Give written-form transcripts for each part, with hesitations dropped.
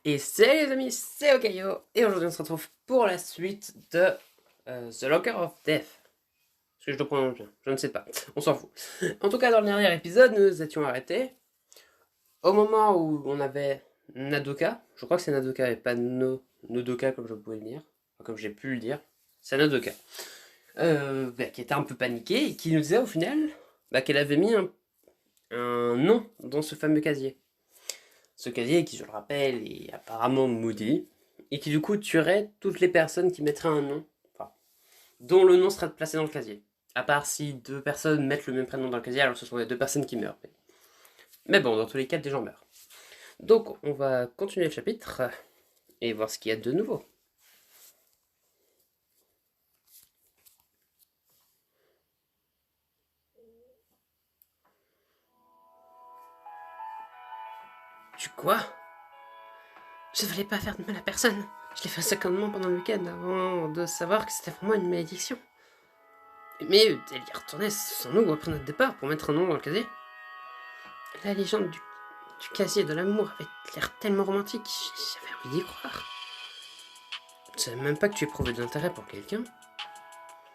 Et salut les amis, c'est Okayo, et aujourd'hui on se retrouve pour la suite de The Locker of Death. Est-ce que je le prononce bien? Je ne sais pas, on s'en fout. En tout cas, dans le dernier épisode, nous étions arrêtés au moment où on avait Nadoka. Je crois que c'est Nadoka et pas Nodoka comme je pouvais le dire, enfin, comme j'ai pu le dire. C'est Nadoka. Qui était un peu paniquée et qui nous disait au final qu'elle avait mis un nom dans ce fameux casier. Ce casier qui, je le rappelle, est apparemment maudit, et qui du coup tuerait toutes les personnes qui mettraient un nom, enfin, dont le nom serait placé dans le casier. À part si deux personnes mettent le même prénom dans le casier, alors ce sont les deux personnes qui meurent. Mais bon, dans tous les cas, des gens meurent. Donc, on va continuer le chapitre et voir ce qu'il y a de nouveau. Tu quoi? Je ne voulais pas faire de mal à personne. Je l'ai fait secrètement pendant le week-end avant de savoir que c'était vraiment une malédiction. Mais elle y est retournée sans nous après notre départ pour mettre un nom dans le casier. La légende du casier de l'amour avait l'air tellement romantique, j'avais envie d'y croire. Je savais même pas que tu éprouvais de l'intérêt pour quelqu'un.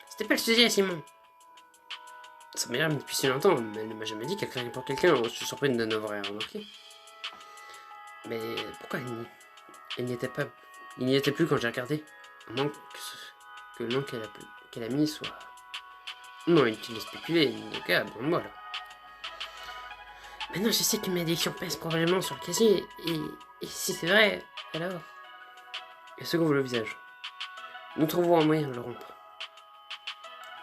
C'était pas le sujet, Simon. Ça m'a l'air depuis si longtemps, mais elle ne m'a jamais dit qu'elle craignait pour quelqu'un, je suis surpris de n'avoir rien remarqué. Mais pourquoi elle n'y était pas... Il n'y était plus quand j'ai regardé. À moins que le nom qu'elle a mis soit... Non, inutile de spéculer, le cas, bon moi là. Maintenant je sais qu'une malédiction pèse probablement sur le casier, et si c'est vrai, alors... Elle se couvre le visage. Nous trouverons un moyen de le rompre.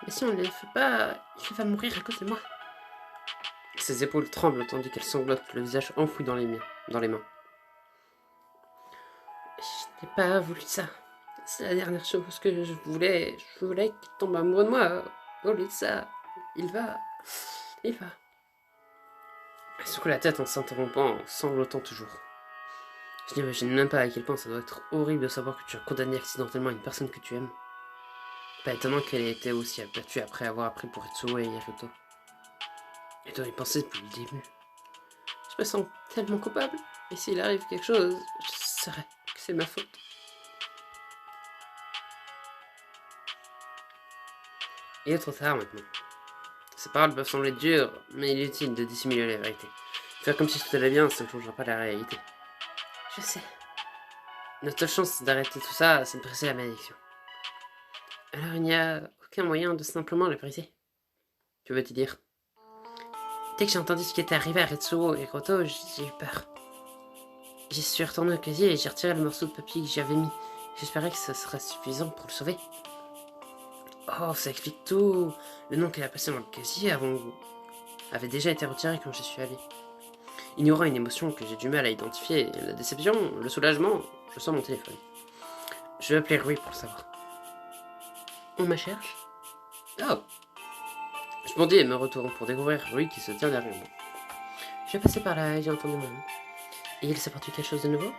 Mais si on ne le fait pas, il va mourir à cause de moi. Ses épaules tremblent tandis qu'elle sanglote, le visage enfoui dans les mains. Je n'ai pas voulu ça. C'est la dernière chose que je voulais. Je voulais qu'il tombe amoureux de moi. Au lieu de ça, il va. Elle secoue la tête en s'interrompant, en sanglotant toujours. Je n'imagine même pas à quel point ça doit être horrible de savoir que tu as condamné accidentellement une personne que tu aimes. Pas étonnant qu'elle ait été aussi abattue après avoir appris pour Itsuo et Yaruto. Elle doit y penser depuis le début. Je me sens tellement coupable, et s'il arrive quelque chose, je saurais que c'est ma faute. Il est trop tard maintenant. Ces paroles peuvent sembler dures, mais il est utile de dissimuler la vérité. Faire comme si tout allait bien, ça ne changera pas la réalité. Je sais. Notre seule chance d'arrêter tout ça, c'est de briser la malédiction. Alors il n'y a aucun moyen de simplement la briser. Que veux-tu dire? Dès que j'ai entendu ce qui était arrivé à Retsuo et Roto, j'ai eu peur. J'y suis retourné au casier et j'ai retiré le morceau de papier que j'y avais mis. J'espérais que ça serait suffisant pour le sauver. Oh, ça explique tout. Le nom qu'elle a passé dans le casier avait déjà été retiré quand j'y suis allé. Ignorant une émotion que j'ai du mal à identifier, la déception, le soulagement, je sors mon téléphone. Je vais appeler Rui pour le savoir. On me cherche? Oh! Je bondis et me retourne pour découvrir Rui qui se tient derrière moi. Je vais passer par là et j'ai entendu mon nom. Et il s'est produit quelque chose de nouveau?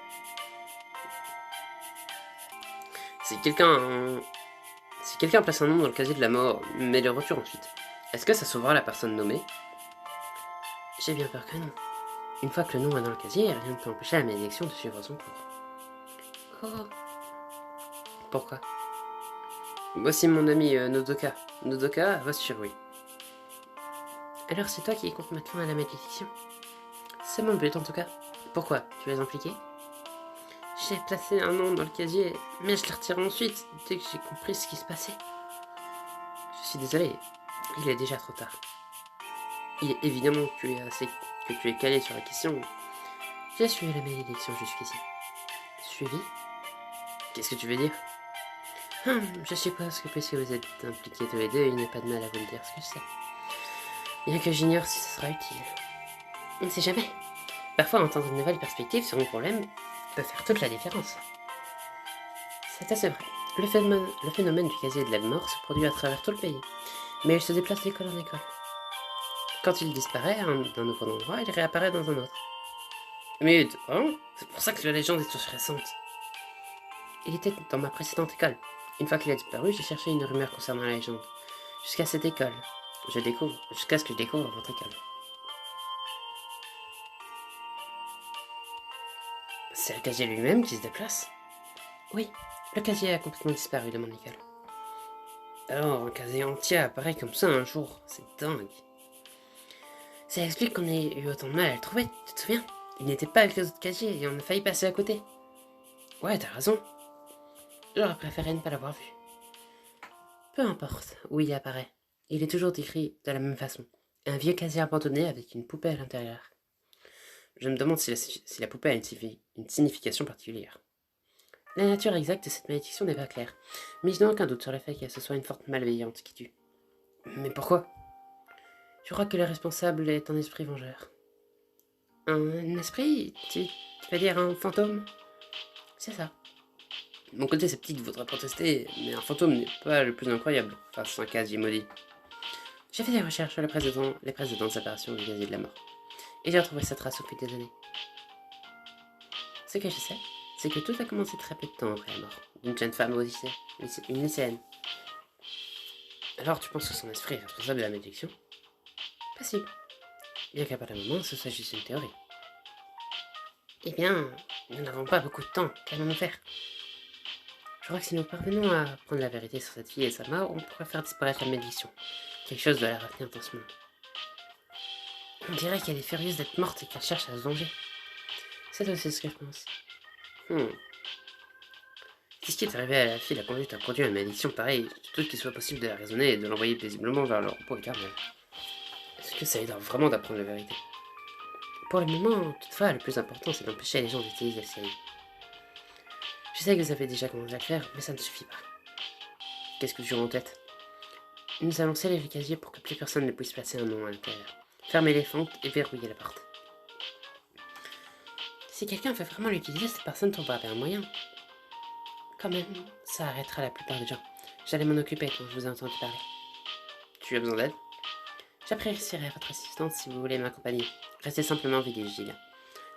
Si quelqu'un place un nom dans le casier de la mort, mais le retire ensuite, est-ce que ça sauvera la personne nommée? J'ai bien peur que non. Une fois que le nom est dans le casier, rien ne peut empêcher la malédiction de suivre son cours. Oh. Pourquoi? Voici mon ami Nodoka. Nodoka va sur Rui. Alors c'est toi qui comptes mettre fin à la malédiction? C'est mon but en tout cas. Pourquoi? Tu es impliqué? J'ai placé un nom dans le casier, mais je l'ai retiré ensuite, dès que j'ai compris ce qui se passait. Je suis désolé, il est déjà trop tard. Il est évidemment que tu es calé sur la question. J'ai suivi la malédiction jusqu'ici. Suivi? Qu'est-ce que tu veux dire? Je suppose que puisque vous êtes impliqués tous les deux, il n'y a pas de mal à vous le dire ce que je sais. Bien que j'ignore si ce sera utile. On ne sait jamais. Parfois, entendre une nouvelle perspective sur un problème peut faire toute la différence. C'est assez vrai. Le phénomène du casier de la mort se produit à travers tout le pays, mais il se déplace d'école en école. Quand il disparaît d'un nouveau endroit, il réapparaît dans un autre. Mais c'est pour ça que la légende est aussi récente. Il était dans ma précédente école. Une fois qu'il a disparu, j'ai cherché une rumeur concernant la légende. Jusqu'à cette école. Jusqu'à ce que je découvre votre école. C'est le casier lui-même qui se déplace? Oui, le casier a complètement disparu, demande Nicole. Alors, un casier entier apparaît comme ça un jour, c'est dingue. Ça explique qu'on ait eu autant de mal à le trouver, tu te souviens? Il n'était pas avec les autres casiers et on a failli passer à côté. Ouais, t'as raison. J'aurais préféré ne pas l'avoir vu. Peu importe où il apparaît, il est toujours décrit de la même façon. Un vieux casier abandonné avec une poupée à l'intérieur. Je me demande si la poupée a une signification particulière. La nature exacte de cette malédiction n'est pas claire, mais je n'ai aucun doute sur le fait que ce soit une force malveillante qui tue. Mais pourquoi? Je crois que le responsable est un esprit vengeur. Un esprit? Tu vas dire un fantôme? C'est ça. Mon côté sceptique voudrait protester, mais un fantôme n'est pas le plus incroyable face à un casier maudit. J'ai fait des recherches sur les précédentes apparitions du casier de la mort, et j'ai retrouvé cette trace au fil des années. Ce que je sais, c'est que tout a commencé très peu de temps après la mort d'une jeune femme au lycée, une lycéenne. Alors tu penses que son esprit est responsable de la malédiction? Possible. Bien qu'apparemment ce soit juste une théorie. Eh bien, nous n'avons pas beaucoup de temps, qu'allons-nous faire? Je crois que si nous parvenons à apprendre la vérité sur cette fille et sa mort, on pourrait faire disparaître la malédiction. Quelque chose doit la retenir dans ce monde. On dirait qu'elle est furieuse d'être morte et qu'elle cherche à se venger. C'est aussi ce que je pense. Si ce qui est arrivé à la fille la conduite à produire une malédiction pareille, je doute qu'il soit possible de la raisonner et de l'envoyer paisiblement vers le repos éternel. Est-ce que ça aidera vraiment d'apprendre la vérité? Pour le moment, toutefois, le plus important c'est d'empêcher les gens d'utiliser la série. Je sais que vous avez déjà commencé à le faire, mais ça ne suffit pas. Qu'est-ce que tu as en tête? Nous allons sceller le casier pour que plus personne ne puisse placer un nom à l'intérieur. Fermer les fentes et verrouiller la porte. Si quelqu'un veut vraiment l'utiliser, cette personne trouvera bien un moyen. Quand même, ça arrêtera la plupart des gens. J'allais m'en occuper quand je vous ai entendu parler. Tu as besoin d'aide? J'apprécierais votre assistance si vous voulez m'accompagner. Restez simplement vigilant.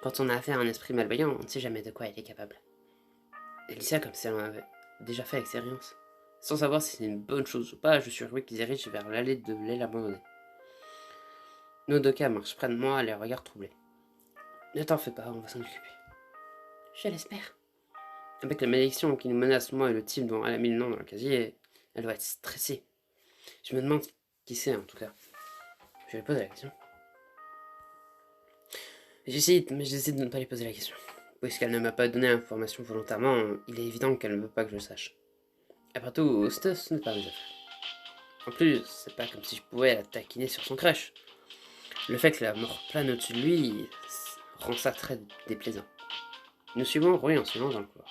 Quand on a affaire à un esprit malveillant, on ne sait jamais de quoi il est capable. Alicia, comme si elle en avait déjà fait expérience. Sans savoir si c'est une bonne chose ou pas, je suis Rui qui dirige vers l'allée de l'aile abandonnée. Nodoka marche près de moi, les regards troublés. Ne t'en fais pas, on va s'en occuper. Je l'espère. Avec la malédiction qui nous menace, moi et le type dont elle a mis le nom dans le casier, elle doit être stressée. Je me demande qui c'est en tout cas. Je lui pose la question. J'essaie de ne pas lui poser la question. Puisqu'elle ne m'a pas donné l'information volontairement, il est évident qu'elle ne veut pas que je le sache. Après tout, ce n'est pas mes affaires. En plus, c'est pas comme si je pouvais la taquiner sur son crush. Le fait que la mort plane au-dessus de lui rend ça très déplaisant. Nous suivons Rui en silence dans le couloir.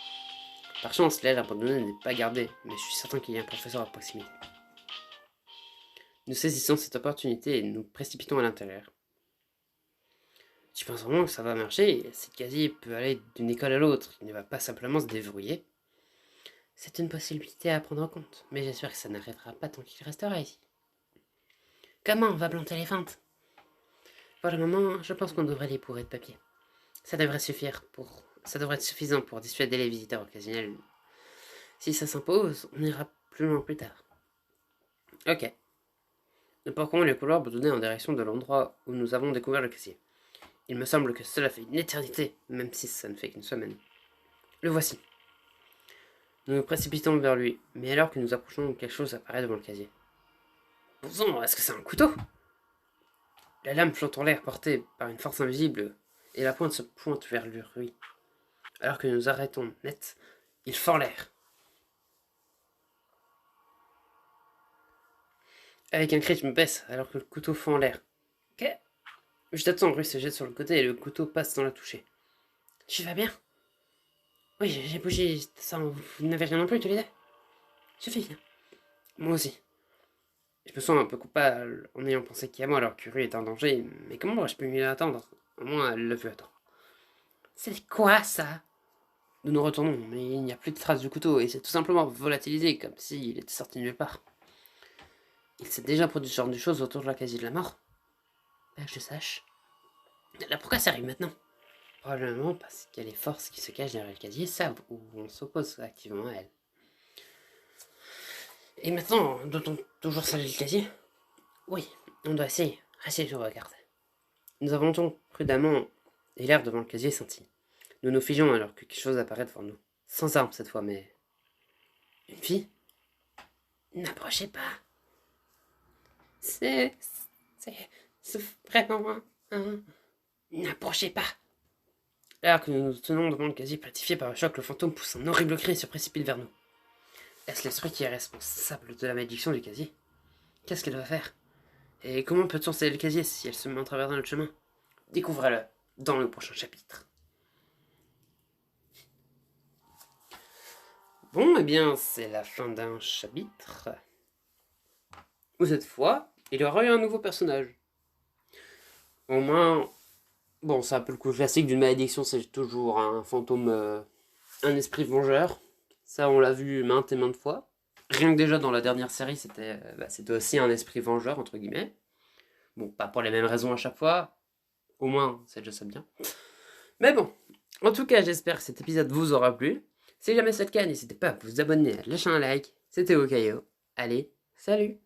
Par chance, l'aile abandonnée n'est pas gardée, mais je suis certain qu'il y a un professeur à proximité. Nous saisissons cette opportunité et nous précipitons à l'intérieur. Tu penses vraiment que ça va marcher? Cette casier peut aller d'une école à l'autre, il ne va pas simplement se déverrouiller. C'est une possibilité à prendre en compte, mais j'espère que ça n'arrêtera pas tant qu'il restera ici. Comment on va planter les fentes? Pour le moment, je pense qu'on devrait les bourrer de papier. Ça devrait être suffisant pour dissuader les visiteurs occasionnels. Si ça s'impose, on ira plus loin plus tard. Ok. Nous parcourons les couloirs boutonnés en direction de l'endroit où nous avons découvert le casier. Il me semble que cela fait une éternité, même si ça ne fait qu'une semaine. Le voici. Nous nous précipitons vers lui, mais alors que nous approchons, quelque chose apparaît devant le casier. Bon sang, est-ce que c'est un couteau? La lame flotte en l'air portée par une force invisible, et la pointe se pointe vers lui. Alors que nous arrêtons net, il fend l'air. Avec un cri, je me baisse alors que le couteau fend l'air. Ok. Je t'attends, Rui se jette sur le côté et le couteau passe sans la toucher. Tu vas bien? Oui, j'ai bougé sans. Vous n'avez rien non plus, tous les deux? Je fais bien. Moi aussi. Je me sens un peu coupable en ayant pensé qu'il y a moi alors que Rui est en danger, mais comment aurais-je pu mieux attendre? Au moins, elle l'a vu attendre. C'est quoi ça? Nous nous retournons, mais il n'y a plus de traces du couteau et c'est tout simplement volatilisé comme s'il était sorti de nulle part. Il s'est déjà produit ce genre de choses autour de la casier de la mort? Pas que je sache. Là, pourquoi ça arrive maintenant? Probablement parce que les forces qui se cachent derrière le casier savent où on s'oppose activement à elles. Et maintenant, doit-on toujours sceller le casier? Oui, on doit essayer. Restez sur vos gardes. Nous avançons prudemment et l'air devant le casier scintille. Nous nous figeons alors que quelque chose apparaît devant nous. Sans arme cette fois, mais... Une fille? N'approchez pas. C'est vraiment N'approchez pas. Alors que nous nous tenons devant le casier platifié par le choc, le fantôme pousse un horrible cri et se précipite vers nous. Est-ce l'esprit qui est responsable de la malédiction du casier? Qu'est-ce qu'elle va faire? Et comment peut-on sceller le casier si elle se met en travers de notre chemin? Découvrez-le dans le prochain chapitre. Bon, eh bien, c'est la fin d'un chapitre. Ou cette fois, il y aura eu un nouveau personnage. Au moins, bon, c'est un peu le coup classique d'une malédiction, c'est toujours un fantôme, un esprit vengeur. Ça, on l'a vu maintes et maintes fois. Rien que déjà dans la dernière série, c'était aussi un esprit vengeur, entre guillemets. Bon, pas pour les mêmes raisons à chaque fois. Au moins, c'est déjà ça bien. Mais bon, en tout cas, j'espère que cet épisode vous aura plu. Si jamais c'est le cas, n'hésitez pas à vous abonner, à lâcher un like. C'était Okayo. Allez, salut!